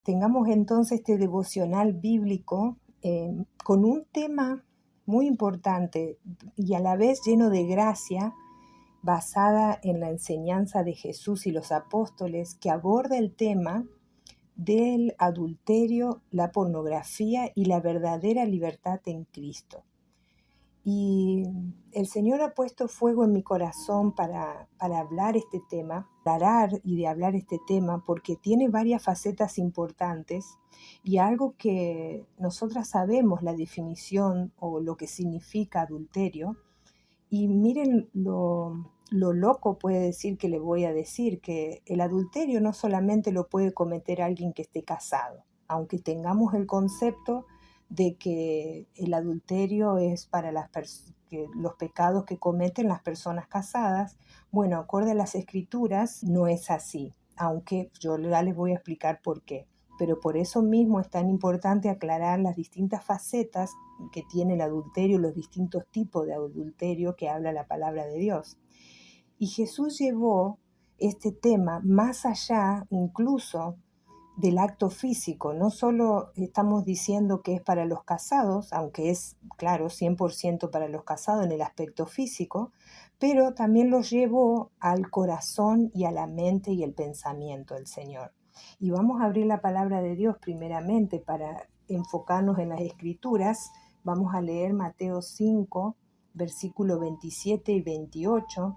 Tengamos entonces este devocional bíblico con un tema muy importante y a la vez lleno de gracia, basada en la enseñanza de Jesús y los apóstoles, que aborda el tema del adulterio, la pornografía y la verdadera libertad en Cristo. Y el Señor ha puesto fuego en mi corazón para hablar este tema, aclarar y de hablar este tema, porque tiene varias facetas importantes y algo que nosotras sabemos la definición o lo que significa adulterio. Y miren lo loco puede decir que le voy a decir, que el adulterio no solamente lo puede cometer alguien que esté casado, aunque tengamos el concepto de que el adulterio es para los pecados que cometen las personas casadas. Bueno, acorde a las escrituras, no es así, aunque yo ya les voy a explicar por qué. Pero por eso mismo es tan importante aclarar las distintas facetas que tiene el adulterio, los distintos tipos de adulterio que habla la palabra de Dios. Y Jesús llevó este tema más allá incluso del acto físico. No solo estamos diciendo que es para los casados, aunque es, claro, 100% para los casados en el aspecto físico, pero también lo llevó al corazón y a la mente y el pensamiento del Señor. Y vamos a abrir la palabra de Dios primeramente para enfocarnos en las escrituras. Vamos a leer Mateo 5, versículo 27 y 28,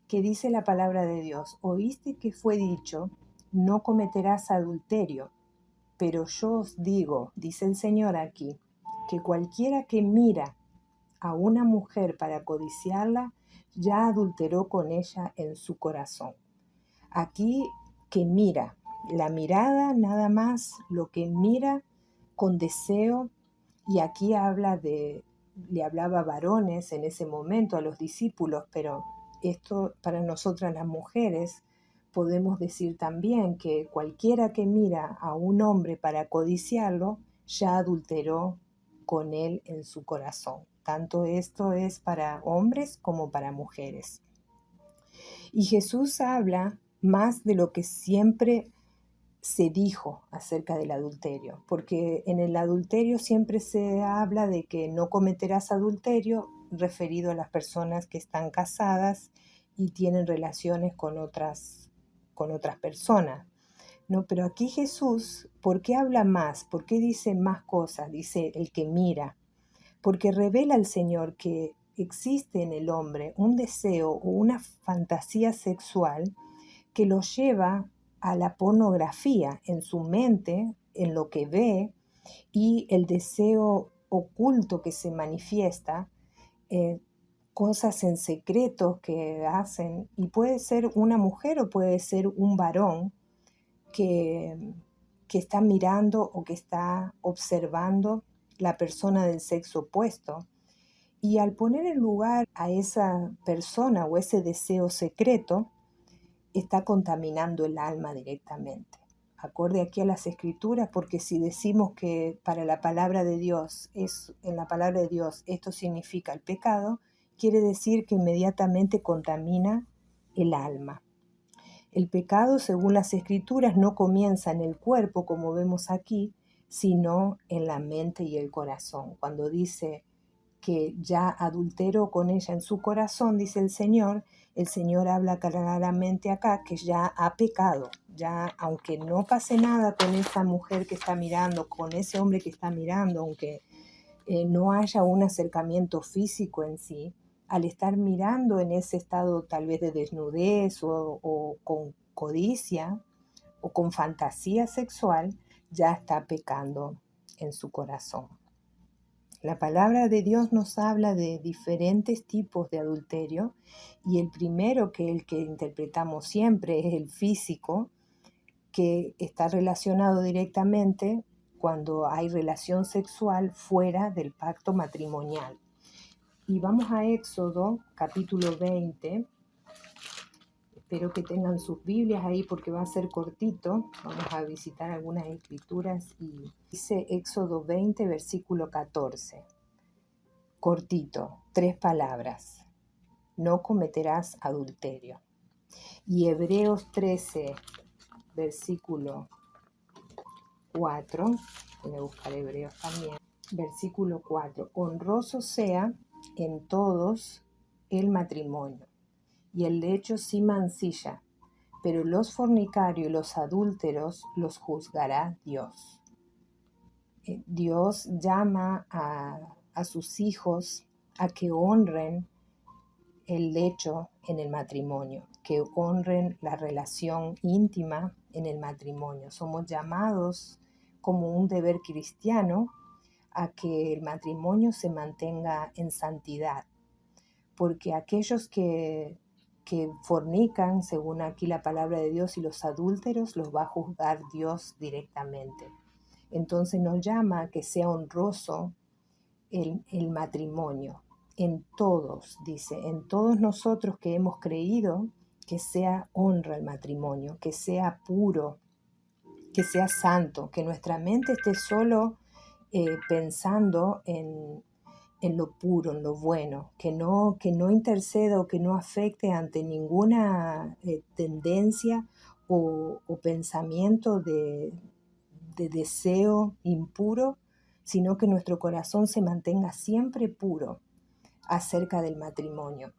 que dice la palabra de Dios: oíste que fue dicho, no cometerás adulterio, pero yo os digo, dice el Señor aquí, que cualquiera que mira a una mujer para codiciarla, ya adulteró con ella en su corazón. Aquí, que mira, la mirada nada más, lo que mira con deseo. Y aquí le hablaba a varones en ese momento, a los discípulos, pero esto para nosotras las mujeres podemos decir también que cualquiera que mira a un hombre para codiciarlo, ya adulteró con él en su corazón. Tanto esto es para hombres como para mujeres. Y Jesús habla más de lo que siempre se dijo acerca del adulterio, porque en el adulterio siempre se habla de que no cometerás adulterio, referido a las personas que están casadas y tienen relaciones con otras personas, ¿no? Pero aquí Jesús, ¿por qué habla más? ¿Por qué dice más cosas? Dice el que mira, porque revela al Señor que existe en el hombre un deseo o una fantasía sexual que lo lleva a la pornografía en su mente, en lo que ve, y el deseo oculto que se manifiesta, eh, cosas en secreto que hacen, y puede ser una mujer o puede ser un varón que, que está mirando o que está observando la persona del sexo opuesto. Y al poner en lugar a esa persona o ese deseo secreto, está contaminando el alma directamente. Acorde aquí a las escrituras, porque si decimos que para la palabra de Dios, en la palabra de Dios esto significa el pecado, quiere decir que inmediatamente contamina el alma. El pecado, según las escrituras, no comienza en el cuerpo, como vemos aquí, sino en la mente y el corazón. Cuando dice que ya adulteró con ella en su corazón, dice el Señor habla claramente acá que ya ha pecado, ya aunque no pase nada con esa mujer que está mirando, con ese hombre que está mirando, aunque no haya un acercamiento físico en sí, al estar mirando en ese estado tal vez de desnudez o con codicia o con fantasía sexual, ya está pecando en su corazón. La palabra de Dios nos habla de diferentes tipos de adulterio y el primero, que es el que interpretamos siempre, es el físico, que está relacionado directamente cuando hay relación sexual fuera del pacto matrimonial. Y vamos a Éxodo capítulo 20. Espero que tengan sus Biblias ahí porque va a ser cortito. Vamos a visitar algunas escrituras y dice Éxodo 20, versículo 14. Cortito, 3 palabras: no cometerás adulterio. Y Hebreos 13, versículo 4, voy a buscar Hebreos también, versículo 4, honroso sea en todos el matrimonio, y el lecho sin mancilla, pero los fornicarios y los adúlteros los juzgará Dios. Dios llama a sus hijos a que honren el lecho en el matrimonio, que honren la relación íntima en el matrimonio. Somos llamados como un deber cristiano a que el matrimonio se mantenga en santidad, porque aquellos que fornican, según aquí la palabra de Dios, y los adúlteros, los va a juzgar Dios directamente. Entonces nos llama a que sea honroso el matrimonio. En todos, dice, en todos nosotros que hemos creído, que sea honra el matrimonio, que sea puro, que sea santo, que nuestra mente esté solo pensando en lo puro, en lo bueno, que no interceda o que no afecte ante ninguna tendencia o pensamiento de deseo impuro, sino que nuestro corazón se mantenga siempre puro acerca del matrimonio.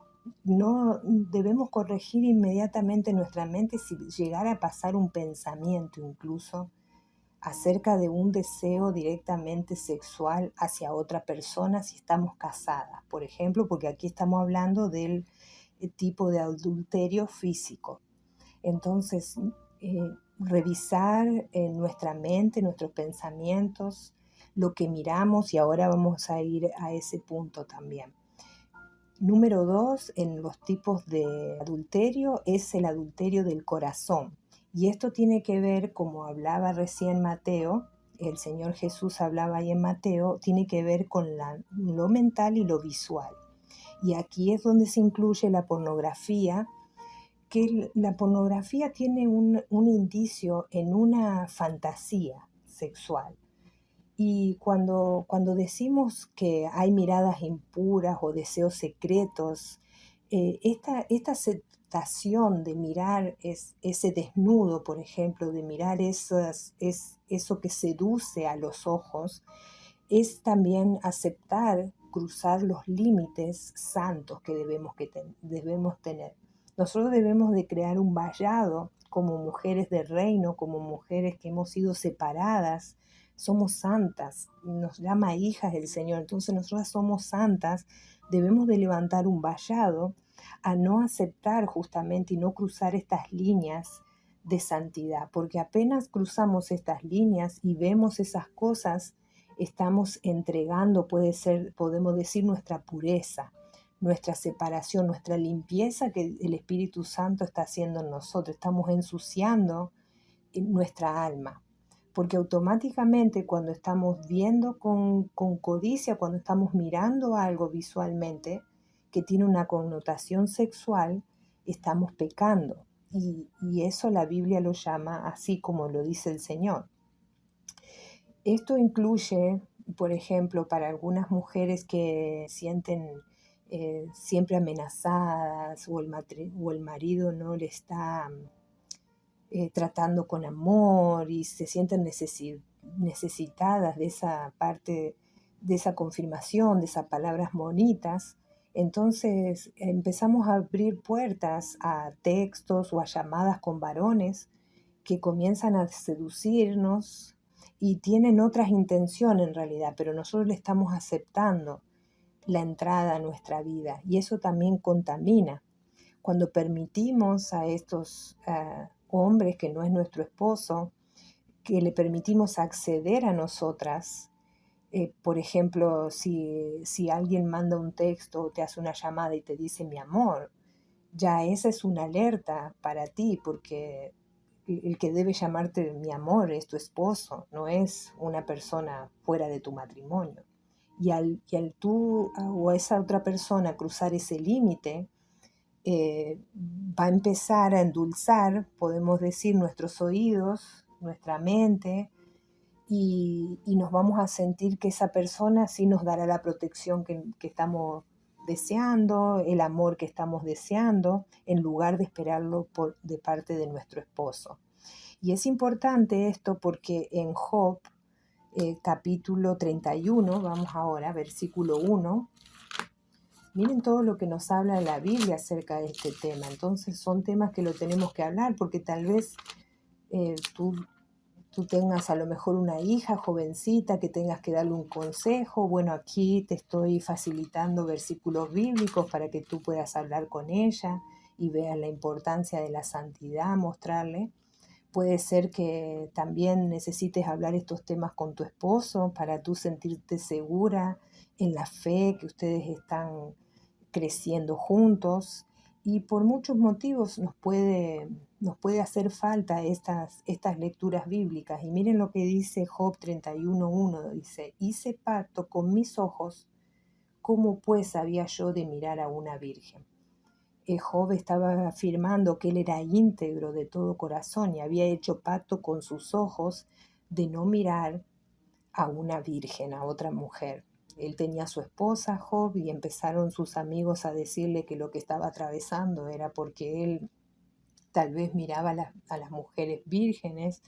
No debemos corregir inmediatamente nuestra mente si llegara a pasar un pensamiento incluso acerca de un deseo directamente sexual hacia otra persona si estamos casadas, por ejemplo, porque aquí estamos hablando del tipo de adulterio físico. Entonces, revisar nuestra mente, nuestros pensamientos, lo que miramos, y ahora vamos a ir a ese punto también. Número 2, en los tipos de adulterio, es el adulterio del corazón. Y esto tiene que ver, como hablaba recién Mateo, el Señor Jesús hablaba ahí en Mateo, tiene que ver con lo mental y lo visual. Y aquí es donde se incluye la pornografía, que la pornografía tiene un indicio en una fantasía sexual. Y cuando decimos que hay miradas impuras o deseos secretos, esta aceptación de mirar ese desnudo, por ejemplo, de mirar eso que seduce a los ojos, es también aceptar cruzar los límites santos que debemos tener. Nosotros debemos de crear un vallado como mujeres de reino, como mujeres que hemos sido separadas. Somos santas, nos llama hijas el Señor, entonces nosotras somos santas, debemos de levantar un vallado a no aceptar justamente y no cruzar estas líneas de santidad, porque apenas cruzamos estas líneas y vemos esas cosas, estamos entregando, podemos decir, nuestra pureza, nuestra separación, nuestra limpieza que el Espíritu Santo está haciendo en nosotros. Estamos ensuciando nuestra alma, porque automáticamente cuando estamos viendo con codicia, cuando estamos mirando algo visualmente que tiene una connotación sexual, estamos pecando. Y eso la Biblia lo llama así como lo dice el Señor. Esto incluye, por ejemplo, para algunas mujeres que sienten siempre amenazadas o el marido no le está tratando con amor y se sienten necesitadas de esa parte, de esa confirmación, de esas palabras bonitas. Entonces empezamos a abrir puertas a textos o a llamadas con varones que comienzan a seducirnos y tienen otras intenciones en realidad, pero nosotros le estamos aceptando la entrada a nuestra vida y eso también contamina. Cuando permitimos a estos hombres que no es nuestro esposo, que le permitimos acceder a nosotras, por ejemplo, si alguien manda un texto o te hace una llamada y te dice mi amor, ya esa es una alerta para ti, porque el que debe llamarte mi amor es tu esposo, no es una persona fuera de tu matrimonio. Y al tú o a esa otra persona cruzar ese límite, va a empezar a endulzar, podemos decir, nuestros oídos, nuestra mente, y nos vamos a sentir que esa persona sí nos dará la protección que estamos deseando, el amor que estamos deseando, en lugar de esperarlo de parte de nuestro esposo. Y es importante esto porque en Job, capítulo 31, vamos ahora, versículo 1, miren todo lo que nos habla la Biblia acerca de este tema. Entonces son temas que lo tenemos que hablar porque tal vez tú tengas a lo mejor una hija jovencita que tengas que darle un consejo. Bueno, aquí te estoy facilitando versículos bíblicos para que tú puedas hablar con ella y veas la importancia de la santidad, mostrarle. Puede ser que también necesites hablar estos temas con tu esposo para tú sentirte segura en la fe que ustedes están creciendo juntos. Y por muchos motivos nos puede hacer falta estas lecturas bíblicas. Y miren lo que dice Job 31:1, dice: hice pacto con mis ojos, ¿cómo pues había yo de mirar a una virgen? Job estaba afirmando que él era íntegro de todo corazón y había hecho pacto con sus ojos de no mirar a una virgen, a otra mujer. Él tenía a su esposa, Job, y empezaron sus amigos a decirle que lo que estaba atravesando era porque él tal vez miraba a las mujeres vírgenes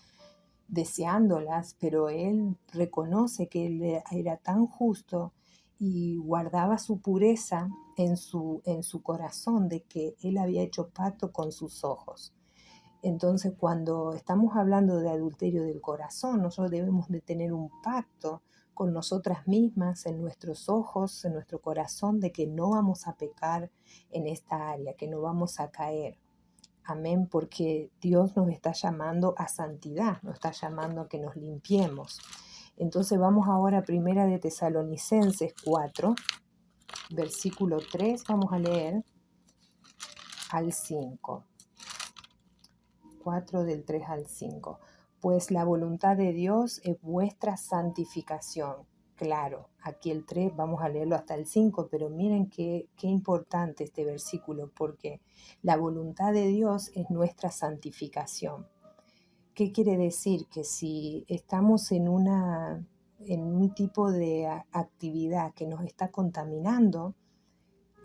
deseándolas, pero él reconoce que él era tan justo y guardaba su pureza en su corazón de que él había hecho pacto con sus ojos. Entonces, cuando estamos hablando de adulterio del corazón, nosotros debemos de tener un pacto con nosotras mismas, en nuestros ojos, en nuestro corazón, de que no vamos a pecar en esta área, que no vamos a caer. Amén, porque Dios nos está llamando a santidad, nos está llamando a que nos limpiemos. Entonces vamos ahora a Primera de Tesalonicenses 4, versículo 3, vamos a leer al 5. 4 del 3 al 5. Pues la voluntad de Dios es vuestra santificación. Claro, aquí el 3, vamos a leerlo hasta el 5, pero miren qué importante este versículo, porque la voluntad de Dios es nuestra santificación. ¿Qué quiere decir? Que si estamos en un tipo de actividad que nos está contaminando,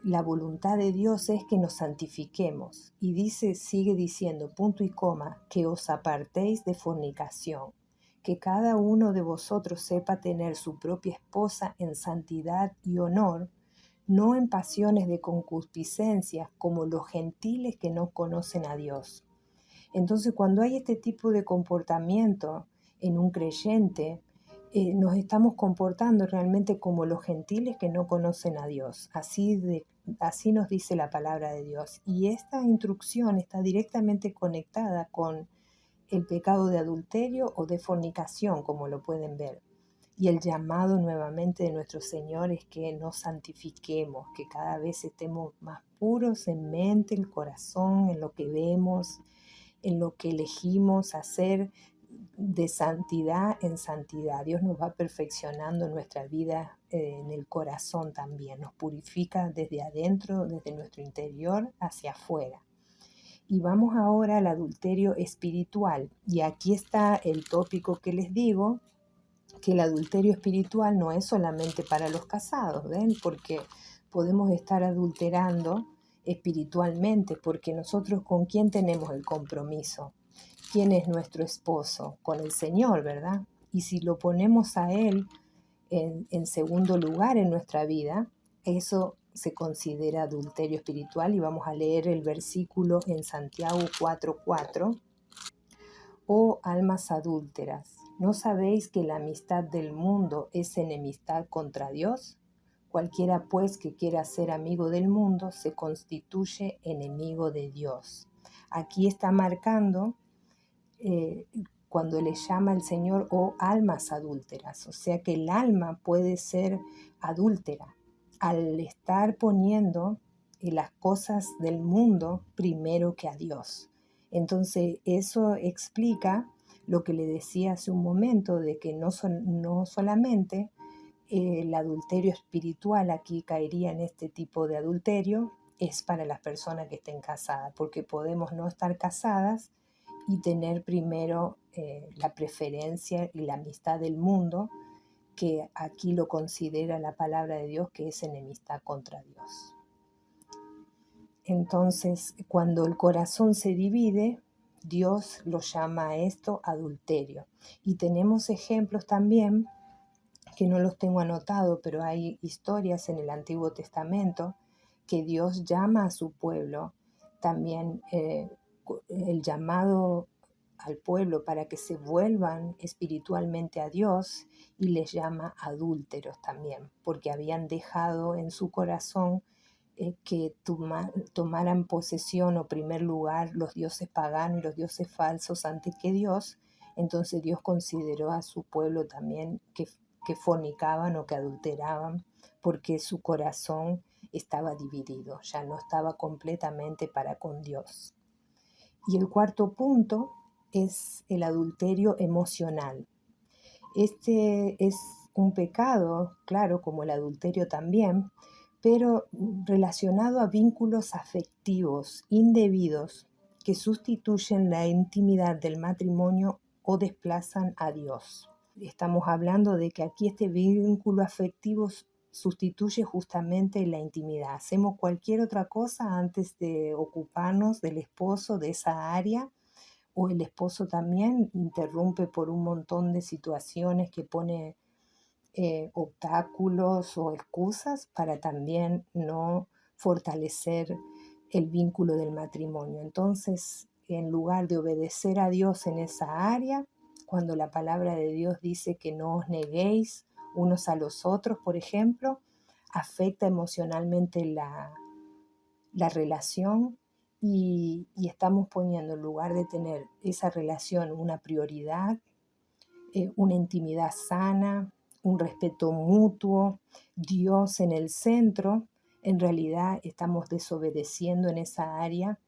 la voluntad de Dios es que nos santifiquemos. Y sigue diciendo, punto y coma, que os apartéis de fornicación, que cada uno de vosotros sepa tener su propia esposa en santidad y honor, no en pasiones de concupiscencia como los gentiles que no conocen a Dios. Entonces, cuando hay este tipo de comportamiento en un creyente, nos estamos comportando realmente como los gentiles que no conocen a Dios. Así nos dice la palabra de Dios. Y esta instrucción está directamente conectada con el pecado de adulterio o de fornicación, como lo pueden ver. Y el llamado nuevamente de nuestro Señor es que nos santifiquemos, que cada vez estemos más puros en mente, en corazón, en lo que vemos, en lo que elegimos hacer, de santidad en santidad. Dios nos va perfeccionando nuestra vida en el corazón también, nos purifica desde adentro, desde nuestro interior hacia afuera. Y vamos ahora al adulterio espiritual. Y aquí está el tópico que les digo, que el adulterio espiritual no es solamente para los casados, ¿ven? Porque podemos estar adulterando espiritualmente, porque nosotros ¿con quién tenemos el compromiso? ¿Quién es nuestro esposo? Con el Señor, ¿verdad? Y si lo ponemos a Él en segundo lugar en nuestra vida, eso se considera adulterio espiritual. Y vamos a leer el versículo en Santiago 4:4. Oh almas adúlteras, ¿no sabéis que la amistad del mundo es enemistad contra Dios? Cualquiera pues que quiera ser amigo del mundo se constituye enemigo de Dios. Aquí está marcando eh, cuando le llama el Señor oh almas adúlteras, o sea que el alma puede ser adúltera al estar poniendo las cosas del mundo primero que a Dios. Entonces eso explica lo que le decía hace un momento de que no solamente el adulterio espiritual aquí caería en este tipo de adulterio, es para las personas que estén casadas, porque podemos no estar casadas y tener primero la preferencia y la amistad del mundo, que aquí lo considera la palabra de Dios que es enemistad contra Dios. Entonces, cuando el corazón se divide, Dios lo llama a esto adulterio. Y tenemos ejemplos también, que no los tengo anotados, pero hay historias en el Antiguo Testamento que Dios llama a su pueblo. También el llamado al pueblo para que se vuelvan espiritualmente a Dios, y les llama adúlteros también, porque habían dejado en su corazón que tomaran posesión o primer lugar los dioses paganos y los dioses falsos antes que Dios. Entonces Dios consideró a su pueblo también que fornicaban o que adulteraban, porque su corazón estaba dividido, ya no estaba completamente para con Dios. Y el cuarto punto es el adulterio emocional. Este es un pecado, claro, como el adulterio también, pero relacionado a vínculos afectivos indebidos que sustituyen la intimidad del matrimonio o desplazan a Dios. Estamos hablando de que aquí este vínculo afectivo sustituye justamente la intimidad. Hacemos cualquier otra cosa antes de ocuparnos del esposo, de esa área, o el esposo también interrumpe por un montón de situaciones que pone obstáculos o excusas para también no fortalecer el vínculo del matrimonio. Entonces, en lugar de obedecer a Dios en esa área, cuando la palabra de Dios dice que no os neguéis unos a los otros, por ejemplo, afecta emocionalmente la relación, y estamos poniendo, en lugar de tener esa relación una prioridad, una intimidad sana, un respeto mutuo, Dios en el centro, en realidad estamos desobedeciendo en esa área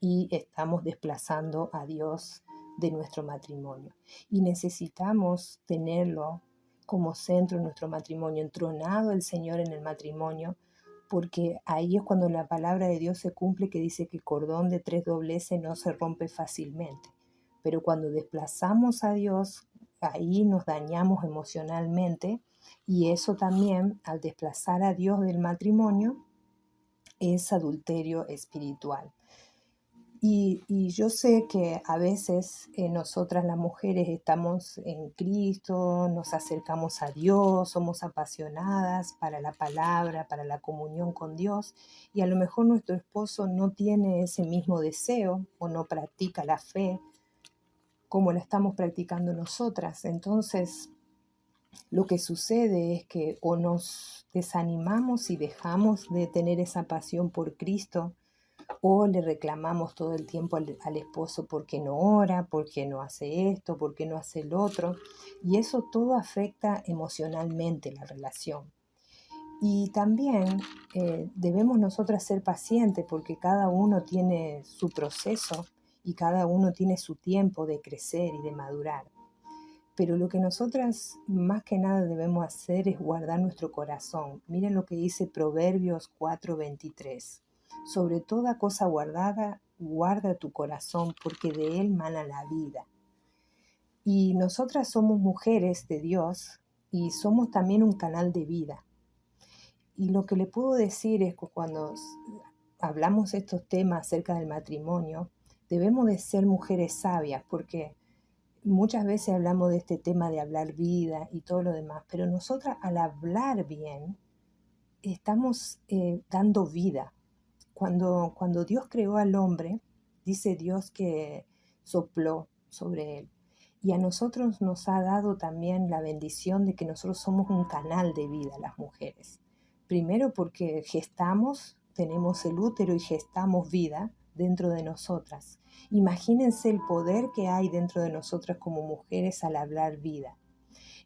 y estamos desplazando a Dios de nuestro matrimonio. Y necesitamos tenerlo como centro en nuestro matrimonio, entronado el Señor en el matrimonio, porque ahí es cuando la palabra de Dios se cumple, que dice que el cordón de 3 dobleces no se rompe fácilmente. Pero cuando desplazamos a Dios, ahí nos dañamos emocionalmente, y eso también, al desplazar a Dios del matrimonio, es adulterio espiritual. Y yo sé que a veces nosotras las mujeres estamos en Cristo, nos acercamos a Dios, somos apasionadas para la palabra, para la comunión con Dios, y a lo mejor nuestro esposo no tiene ese mismo deseo o no practica la fe como la estamos practicando nosotras. Entonces, lo que sucede es que o nos desanimamos y dejamos de tener esa pasión por Cristo, o le reclamamos todo el tiempo al esposo porque no ora, porque no hace esto, porque no hace el otro, y eso todo afecta emocionalmente la relación. Y también debemos nosotras ser pacientes, porque cada uno tiene su proceso y cada uno tiene su tiempo de crecer y de madurar. Pero lo que nosotras más que nada debemos hacer es guardar nuestro corazón. Miren lo que dice Proverbios 4:23. Sobre toda cosa guardada, guarda tu corazón, porque de él mana la vida. Y nosotras somos mujeres de Dios y somos también un canal de vida. Y lo que le puedo decir es que cuando hablamos estos temas acerca del matrimonio, debemos de ser mujeres sabias, porque muchas veces hablamos de este tema de hablar vida y todo lo demás, pero nosotras, al hablar bien, estamos dando vida. Cuando Dios creó al hombre, dice Dios que sopló sobre él. Y a nosotros nos ha dado también la bendición de que nosotros somos un canal de vida, las mujeres. Primero porque gestamos, tenemos el útero y gestamos vida dentro de nosotras. Imagínense el poder que hay dentro de nosotras como mujeres al hablar vida.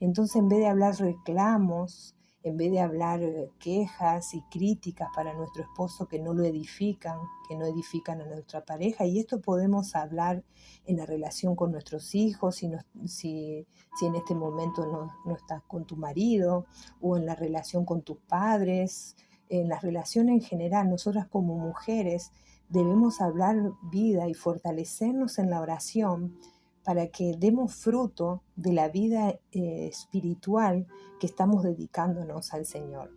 Entonces, en vez de hablar reclamos, en vez de hablar quejas y críticas para nuestro esposo que no lo edifican, que no edifican a nuestra pareja, y esto podemos hablar en la relación con nuestros hijos, si en este momento no estás con tu marido, o en la relación con tus padres, en las relaciones en general. Nosotras como mujeres debemos hablar vida y fortalecernos en la oración, para que demos fruto de la vida espiritual que estamos dedicándonos al Señor.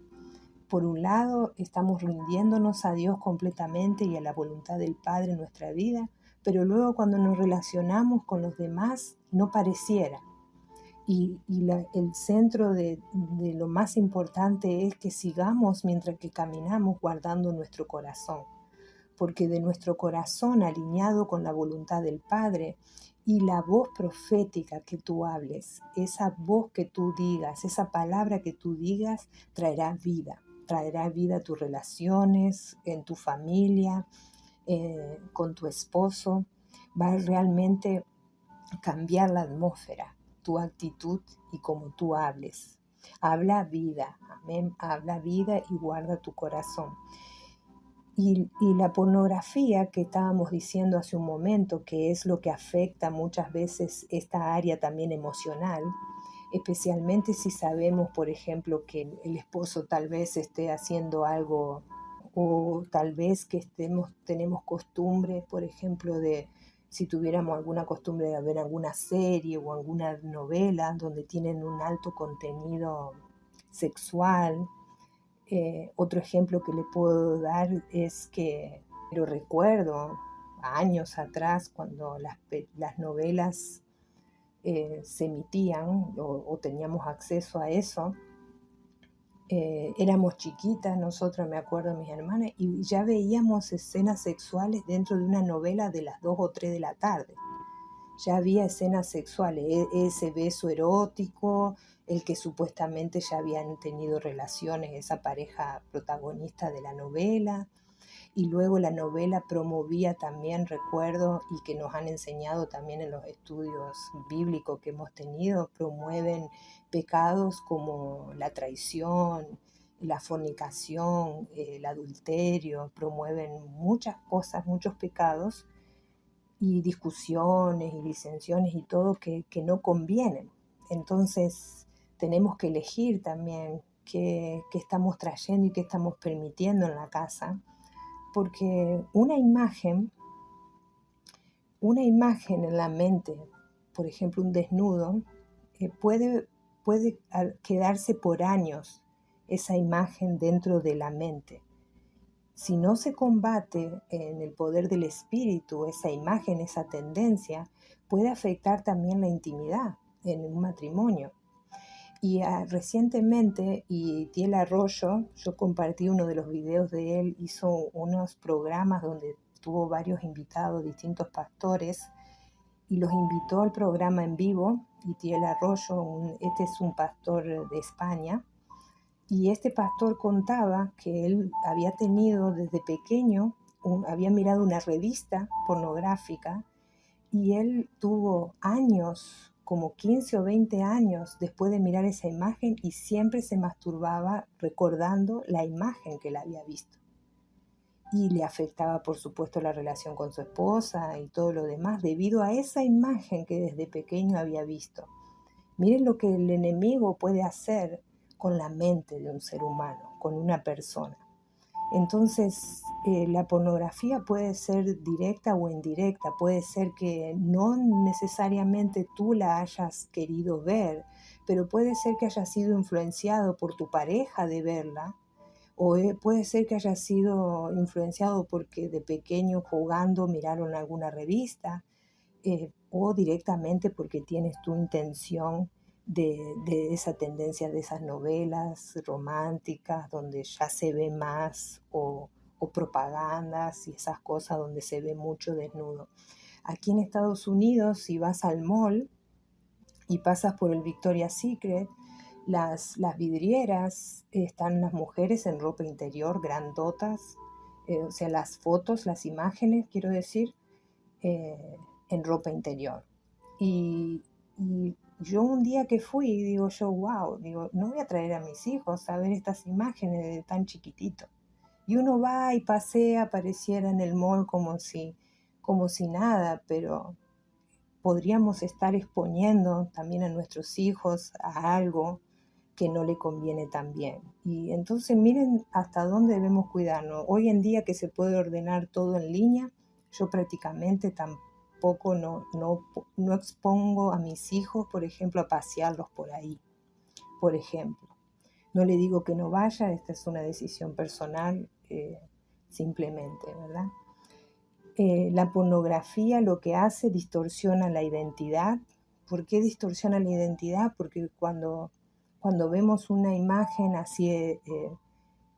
Por un lado, estamos rindiéndonos a Dios completamente y a la voluntad del Padre en nuestra vida, pero luego cuando nos relacionamos con los demás no pareciera. Y el centro de lo más importante es que sigamos mientras que caminamos guardando nuestro corazón, porque de nuestro corazón alineado con la voluntad del Padre y la voz profética que tú hables, esa voz que tú digas, esa palabra que tú digas, traerá vida a tus relaciones, en tu familia, con tu esposo, va a realmente cambiar la atmósfera, tu actitud y cómo tú hables. Habla vida, amén, habla vida y guarda tu corazón. Y la pornografía que estábamos diciendo hace un momento, que es lo que afecta muchas veces esta área también emocional, especialmente si sabemos, por ejemplo, que el esposo tal vez esté haciendo algo, o tal vez que tenemos costumbre, por ejemplo, de si tuviéramos alguna costumbre de ver alguna serie o alguna novela donde tienen un alto contenido sexual. Otro ejemplo que le puedo dar es que lo recuerdo años atrás cuando las novelas se emitían o teníamos acceso a eso. Éramos chiquitas, nosotros, me acuerdo, mis hermanas, y ya veíamos escenas sexuales dentro de una novela de las 2 o 3 de la tarde. Ya había escenas sexuales, ese beso erótico, el que supuestamente ya habían tenido relaciones, esa pareja protagonista de la novela. Y luego la novela promovía también, recuerdo, y que nos han enseñado también en los estudios bíblicos que hemos tenido, promueven pecados como la traición, la fornicación, el adulterio, promueven muchas cosas, muchos pecados y discusiones y disensiones y todo que no convienen. Entonces tenemos que elegir también qué estamos trayendo y qué estamos permitiendo en la casa, porque una imagen en la mente, por ejemplo un desnudo, puede quedarse por años esa imagen dentro de la mente. Si no se combate en el poder del espíritu esa imagen, esa tendencia, puede afectar también la intimidad en un matrimonio. Y recientemente, y Tiel Arroyo, yo compartí uno de los videos de él, hizo unos programas donde tuvo varios invitados, distintos pastores, y los invitó al programa en vivo. Y Tiel Arroyo, este es un pastor de España, y este pastor contaba que él había tenido desde pequeño, había mirado una revista pornográfica y él tuvo años, como 15 o 20 años después de mirar esa imagen y siempre se masturbaba recordando la imagen que él había visto. Y le afectaba, por supuesto, la relación con su esposa y todo lo demás debido a esa imagen que desde pequeño había visto. Miren lo que el enemigo puede hacer con la mente de un ser humano, con una persona. Entonces, la pornografía puede ser directa o indirecta, puede ser que no necesariamente tú la hayas querido ver, pero puede ser que hayas sido influenciado por tu pareja de verla, o puede ser que hayas sido influenciado porque de pequeño jugando miraron alguna revista, o directamente porque tienes tu intención de esa tendencia de esas novelas románticas donde ya se ve más, o propagandas y esas cosas donde se ve mucho desnudo. Aquí en Estados Unidos, si vas al mall y pasas por el Victoria's Secret, las vidrieras están las mujeres en ropa interior, grandotas, o sea, las fotos, las imágenes, quiero decir, eh, en ropa interior. Y yo un día que fui, digo yo, wow, digo, no voy a traer a mis hijos a ver estas imágenes de tan chiquitito. Y uno va y pasea, pareciera en el mall como si nada, pero podríamos estar exponiendo también a nuestros hijos a algo que no le conviene tan bien. Y entonces miren hasta dónde debemos cuidarnos. Hoy en día que se puede ordenar todo en línea, yo prácticamente tampoco no expongo a mis hijos, por ejemplo, a pasearlos por ahí, por ejemplo. No le digo que no vaya, esta es una decisión personal, simplemente, ¿verdad? La pornografía lo que hace distorsiona la identidad. ¿Por qué distorsiona la identidad? Porque cuando vemos una imagen así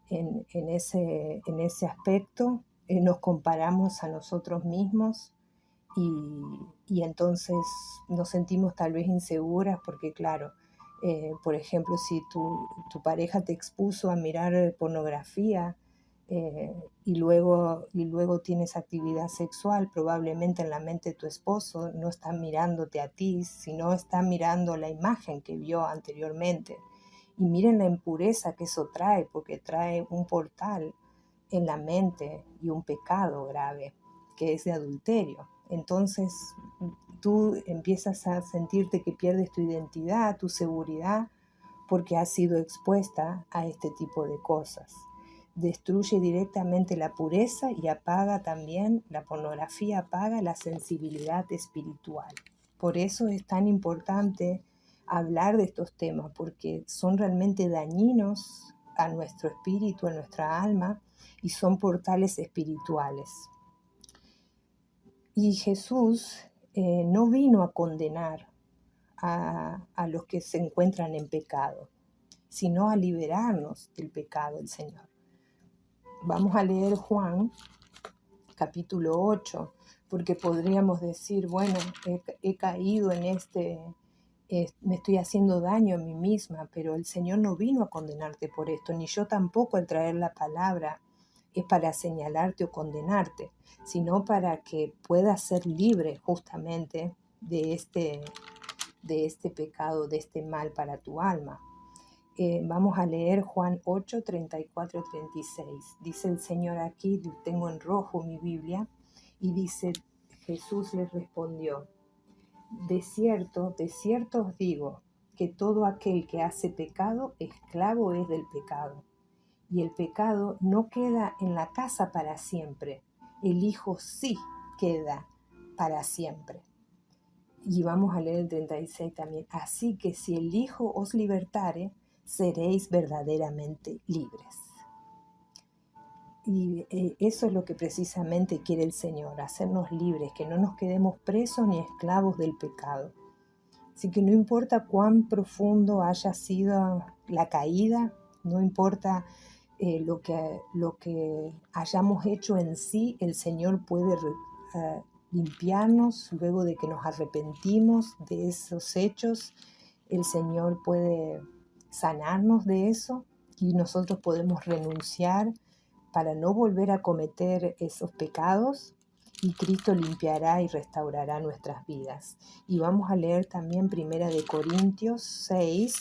en ese aspecto, nos comparamos a nosotros mismos y entonces nos sentimos tal vez inseguras porque, claro, por ejemplo, si tu pareja te expuso a mirar pornografía y luego tienes actividad sexual, probablemente en la mente de tu esposo no está mirándote a ti, sino está mirando la imagen que vio anteriormente. Y miren la impureza que eso trae, porque trae un portal en la mente y un pecado grave, que es de adulterio. Entonces tú empiezas a sentirte que pierdes tu identidad, tu seguridad, porque has sido expuesta a este tipo de cosas. Destruye directamente la pureza y apaga también, la pornografía apaga la sensibilidad espiritual. Por eso es tan importante hablar de estos temas, porque son realmente dañinos a nuestro espíritu, a nuestra alma, y son portales espirituales. Y Jesús no vino a condenar a los que se encuentran en pecado, sino a liberarnos del pecado, el Señor. Vamos a leer Juan, capítulo 8, porque podríamos decir, bueno, he caído en me estoy haciendo daño a mí misma, pero el Señor no vino a condenarte por esto, ni yo tampoco al traer la palabra es para señalarte o condenarte, sino para que puedas ser libre justamente de este pecado, de este mal para tu alma. Vamos a leer Juan 8, 34, 36. Dice el Señor aquí, tengo en rojo mi Biblia, y dice, Jesús les respondió, de cierto os digo, que todo aquel que hace pecado, esclavo es del pecado. Y el pecado no queda en la casa para siempre, el Hijo sí queda para siempre. Y vamos a leer el 36 también. Así que si el Hijo os libertare, seréis verdaderamente libres. Y eso es lo que precisamente quiere el Señor, hacernos libres, que no nos quedemos presos ni esclavos del pecado. Así que no importa cuán profundo haya sido la caída, no importa lo que hayamos hecho en sí, el Señor puede limpiarnos luego de que nos arrepentimos de esos hechos. El Señor puede sanarnos de eso y nosotros podemos renunciar para no volver a cometer esos pecados, y Cristo limpiará y restaurará nuestras vidas. Y vamos a leer también 1 Corintios 6,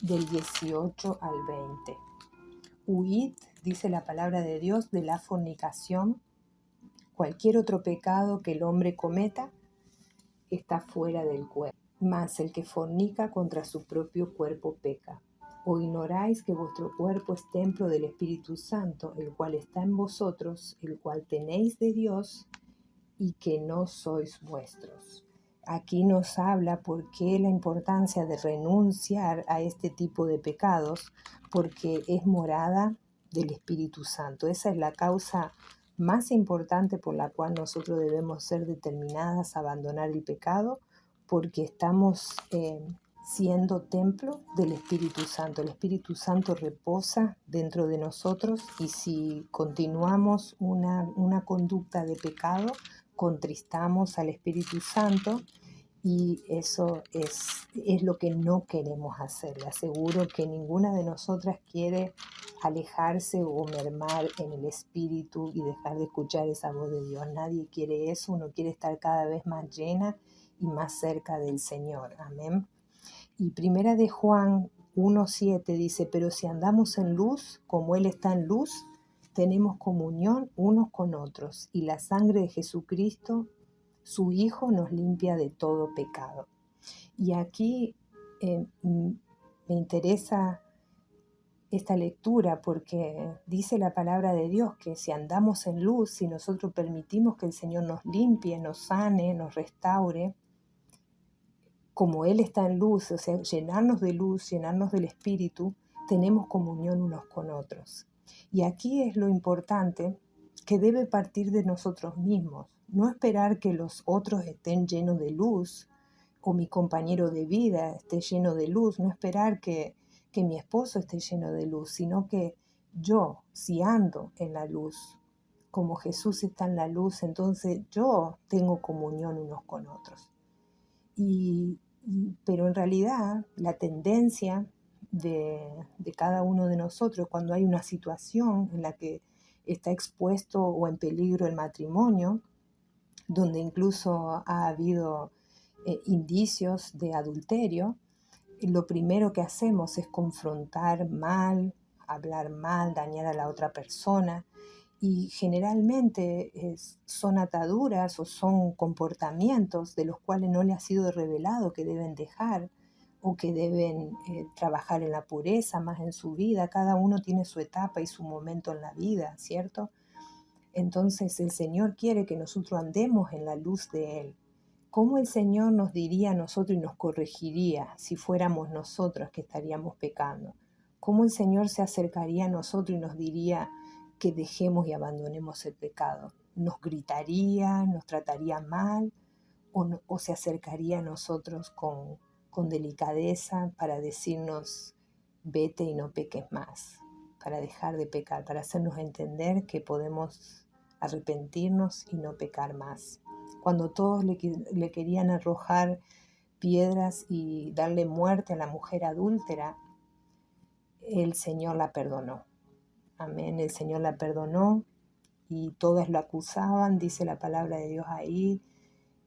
del 18 al 20. Huid, dice la palabra de Dios, de la fornicación. Cualquier otro pecado que el hombre cometa está fuera del cuerpo. Mas el que fornica contra su propio cuerpo peca. ¿O ignoráis que vuestro cuerpo es templo del Espíritu Santo, el cual está en vosotros, el cual tenéis de Dios, y que no sois vuestros? Aquí nos habla por qué la importancia de renunciar a este tipo de pecados, porque es morada del Espíritu Santo. Esa es la causa más importante por la cual nosotros debemos ser determinadas a abandonar el pecado, porque estamos siendo templo del Espíritu Santo. El Espíritu Santo reposa dentro de nosotros, y si continuamos una conducta de pecado, contristamos al Espíritu Santo, y eso es lo que no queremos hacer. Le aseguro que ninguna de nosotras quiere alejarse o mermar en el espíritu y dejar de escuchar esa voz de Dios. Nadie quiere eso, uno quiere estar cada vez más llena y más cerca del Señor. Amén. Y primera de Juan 1:7 dice, pero si andamos en luz, como Él está en luz, tenemos comunión unos con otros, y la sangre de Jesucristo, su Hijo, nos limpia de todo pecado. Y aquí me interesa esta lectura porque dice la palabra de Dios que si andamos en luz, si nosotros permitimos que el Señor nos limpie, nos sane, nos restaure, como Él está en luz, o sea, llenarnos de luz, llenarnos del Espíritu, tenemos comunión unos con otros. Y aquí es lo importante, que debe partir de nosotros mismos. No esperar que los otros estén llenos de luz o mi compañero de vida esté lleno de luz. No esperar que mi esposo esté lleno de luz, sino que yo, si ando en la luz, como Jesús está en la luz, entonces yo tengo comunión unos con otros. Pero en realidad la tendencia de cada uno de nosotros cuando hay una situación en la que está expuesto o en peligro el matrimonio, donde incluso ha habido indicios de adulterio, lo primero que hacemos es confrontar mal, hablar mal, dañar a la otra persona. Y generalmente son ataduras o son comportamientos de los cuales no le ha sido revelado que deben dejar o que deben trabajar en la pureza más en su vida. Cada uno tiene su etapa y su momento en la vida, ¿cierto? Entonces el Señor quiere que nosotros andemos en la luz de Él. ¿Cómo el Señor nos diría a nosotros y nos corregiría si fuéramos nosotros que estaríamos pecando? ¿Cómo el Señor se acercaría a nosotros y nos diría que dejemos y abandonemos el pecado? ¿Nos gritaría, nos trataría mal o se acercaría a nosotros con delicadeza para decirnos vete y no peques más, para dejar de pecar, para hacernos entender que podemos arrepentirnos y no pecar más? Cuando todos le querían arrojar piedras y darle muerte a la mujer adúltera, el Señor la perdonó. Amén, el Señor la perdonó y todas lo acusaban, dice la palabra de Dios ahí,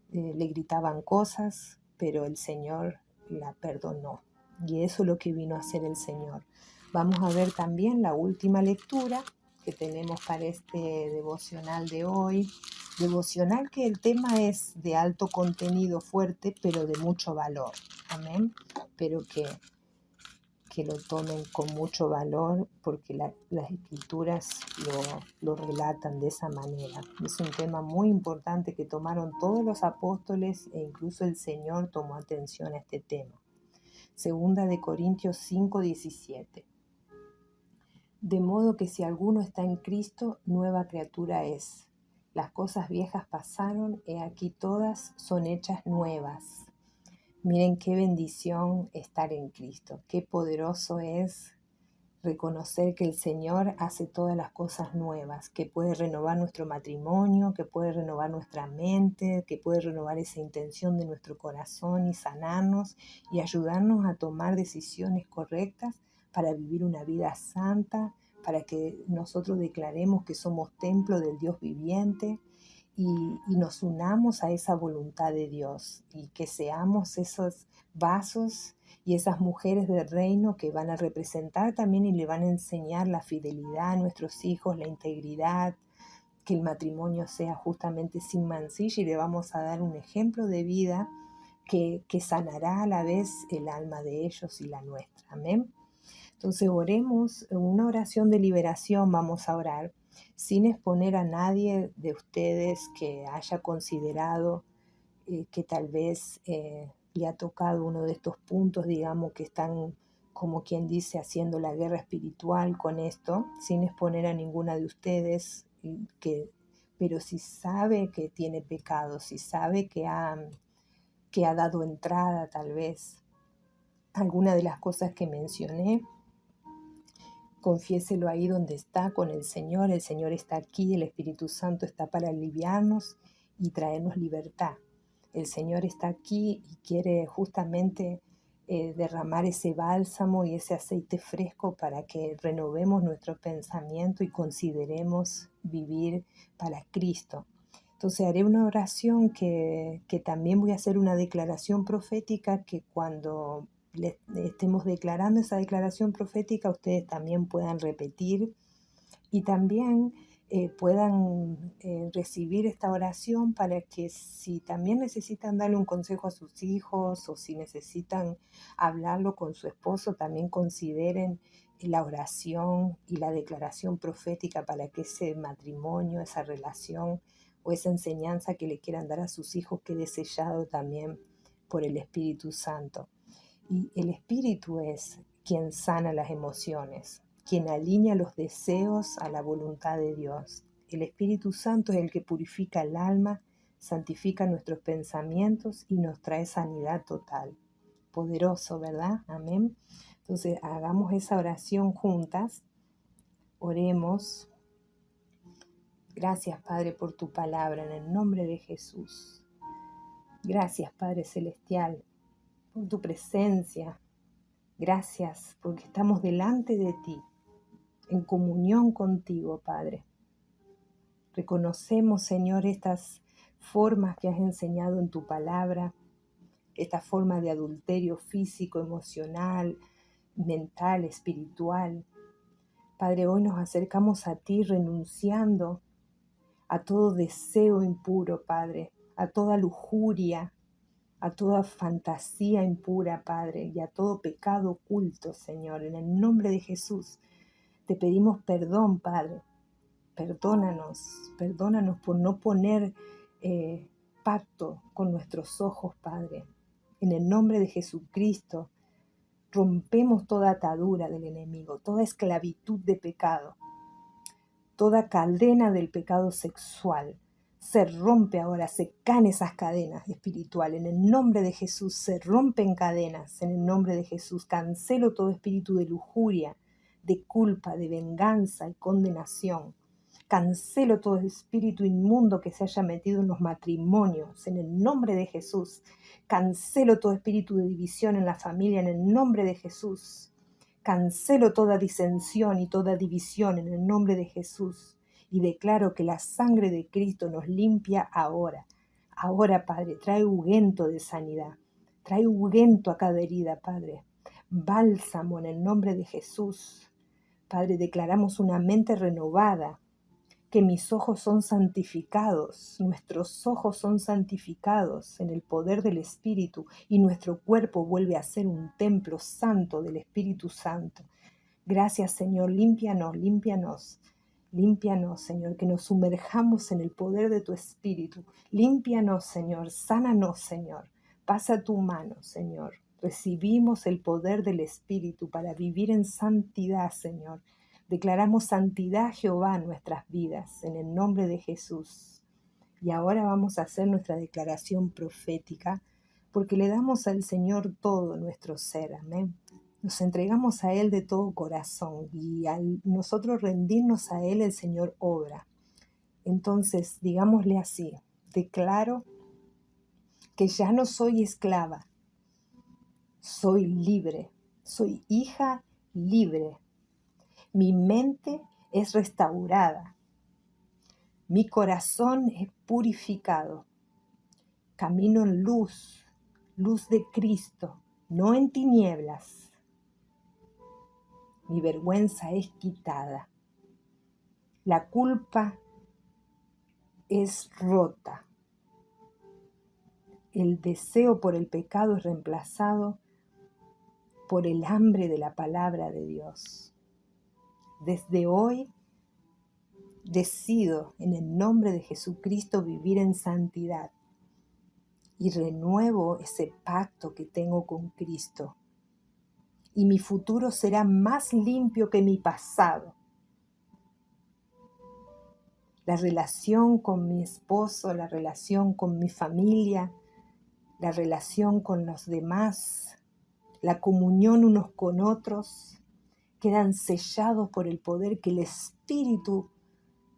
le gritaban cosas, pero el Señor la perdonó. Y eso es lo que vino a hacer el Señor. Vamos a ver también la última lectura que tenemos para este devocional de hoy. Devocional que el tema es de alto contenido fuerte, pero de mucho valor. Amén. Pero que lo tomen con mucho valor porque las escrituras lo relatan de esa manera. Es un tema muy importante que tomaron todos los apóstoles e incluso el Señor tomó atención a este tema. Segunda de Corintios 5:17. De modo que si alguno está en Cristo, nueva criatura es. Las cosas viejas pasaron, he aquí todas son hechas nuevas. Miren qué bendición estar en Cristo, qué poderoso es reconocer que el Señor hace todas las cosas nuevas, que puede renovar nuestro matrimonio, que puede renovar nuestra mente, que puede renovar esa intención de nuestro corazón y sanarnos y ayudarnos a tomar decisiones correctas para vivir una vida santa, para que nosotros declaremos que somos templo del Dios viviente y nos unamos a esa voluntad de Dios y que seamos esos vasos y esas mujeres del reino que van a representar también y le van a enseñar la fidelidad a nuestros hijos, la integridad, que el matrimonio sea justamente sin mancilla y le vamos a dar un ejemplo de vida que sanará a la vez el alma de ellos y la nuestra. Amén. Entonces oremos, una oración de liberación vamos a orar, sin exponer a nadie de ustedes que haya considerado que tal vez le ha tocado uno de estos puntos, digamos, que están, como quien dice, haciendo la guerra espiritual con esto, sin exponer a ninguna de ustedes, pero si sabe que tiene pecado, si sabe que ha dado entrada tal vez a alguna de las cosas que mencioné, confiéselo ahí donde está con el Señor está aquí, el Espíritu Santo está para aliviarnos y traernos libertad. El Señor está aquí y quiere justamente derramar ese bálsamo y ese aceite fresco para que renovemos nuestro pensamiento y consideremos vivir para Cristo. Entonces haré una oración que también voy a hacer una declaración profética que cuando estemos declarando esa declaración profética, ustedes también puedan repetir y también puedan recibir esta oración para que si también necesitan darle un consejo a sus hijos o si necesitan hablarlo con su esposo, también consideren la oración y la declaración profética para que ese matrimonio, esa relación o esa enseñanza que le quieran dar a sus hijos quede sellado también por el Espíritu Santo. Y el Espíritu es quien sana las emociones, quien alinea los deseos a la voluntad de Dios. El Espíritu Santo es el que purifica el alma, santifica nuestros pensamientos y nos trae sanidad total. Poderoso, ¿verdad? Amén. Entonces, hagamos esa oración juntas. Oremos. Gracias, Padre, por tu palabra, en el nombre de Jesús. Gracias, Padre Celestial, por tu presencia. Gracias, porque estamos delante de ti, en comunión contigo, Padre. Reconocemos, Señor, estas formas que has enseñado en tu palabra, esta forma de adulterio físico, emocional, mental, espiritual. Padre, hoy nos acercamos a ti renunciando a todo deseo impuro, Padre, a toda lujuria, a toda fantasía impura, Padre, y a todo pecado oculto, Señor. En el nombre de Jesús te pedimos perdón, Padre. Perdónanos por no poner pacto con nuestros ojos, Padre. En el nombre de Jesucristo, rompemos toda atadura del enemigo, toda esclavitud de pecado, toda cadena del pecado sexual. Se rompe ahora, se caen esas cadenas espirituales. En el nombre de Jesús se rompen cadenas. En el nombre de Jesús cancelo todo espíritu de lujuria, de culpa, de venganza y condenación. Cancelo todo espíritu inmundo que se haya metido en los matrimonios, en el nombre de Jesús. Cancelo todo espíritu de división en la familia, en el nombre de Jesús. Cancelo toda disensión y toda división en el nombre de Jesús. Y declaro que la sangre de Cristo nos limpia ahora. Ahora, Padre, trae ungüento de sanidad. Trae ungüento a cada herida, Padre. Bálsamo en el nombre de Jesús. Padre, declaramos una mente renovada, que mis ojos son santificados, nuestros ojos son santificados en el poder del Espíritu y nuestro cuerpo vuelve a ser un templo santo del Espíritu Santo. Gracias, Señor, límpianos, Señor, que nos sumerjamos en el poder de tu Espíritu. Límpianos, Señor, sánanos, Señor. Pasa tu mano, Señor. Recibimos el poder del Espíritu para vivir en santidad, Señor. Declaramos santidad, Jehová, en nuestras vidas, en el nombre de Jesús. Y ahora vamos a hacer nuestra declaración profética, porque le damos al Señor todo nuestro ser, amén. Nos entregamos a Él de todo corazón y al nosotros rendirnos a Él, el Señor obra. Entonces, digámosle así, declaro que ya no soy esclava, soy libre, soy hija libre. Mi mente es restaurada, mi corazón es purificado. Camino en luz, luz de Cristo, no en tinieblas. Mi vergüenza es quitada. La culpa es rota. El deseo por el pecado es reemplazado por el hambre de la palabra de Dios. Desde hoy decido en el nombre de Jesucristo vivir en santidad y renuevo ese pacto que tengo con Cristo. Y mi futuro será más limpio que mi pasado. La relación con mi esposo, la relación con mi familia, la relación con los demás, la comunión unos con otros, quedan sellados por el poder que el Espíritu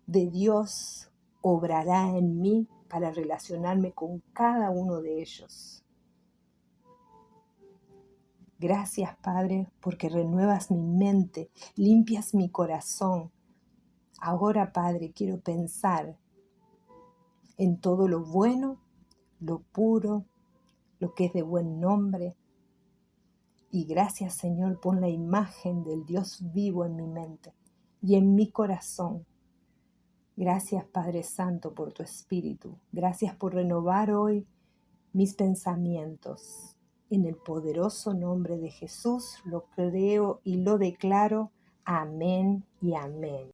de Dios obrará en mí para relacionarme con cada uno de ellos. Gracias, Padre, porque renuevas mi mente, limpias mi corazón. Ahora, Padre, quiero pensar en todo lo bueno, lo puro, lo que es de buen nombre. Y gracias, Señor, pon la imagen del Dios vivo en mi mente y en mi corazón. Gracias, Padre Santo, por tu Espíritu. Gracias por renovar hoy mis pensamientos. En el poderoso nombre de Jesús lo creo y lo declaro. Amén y amén.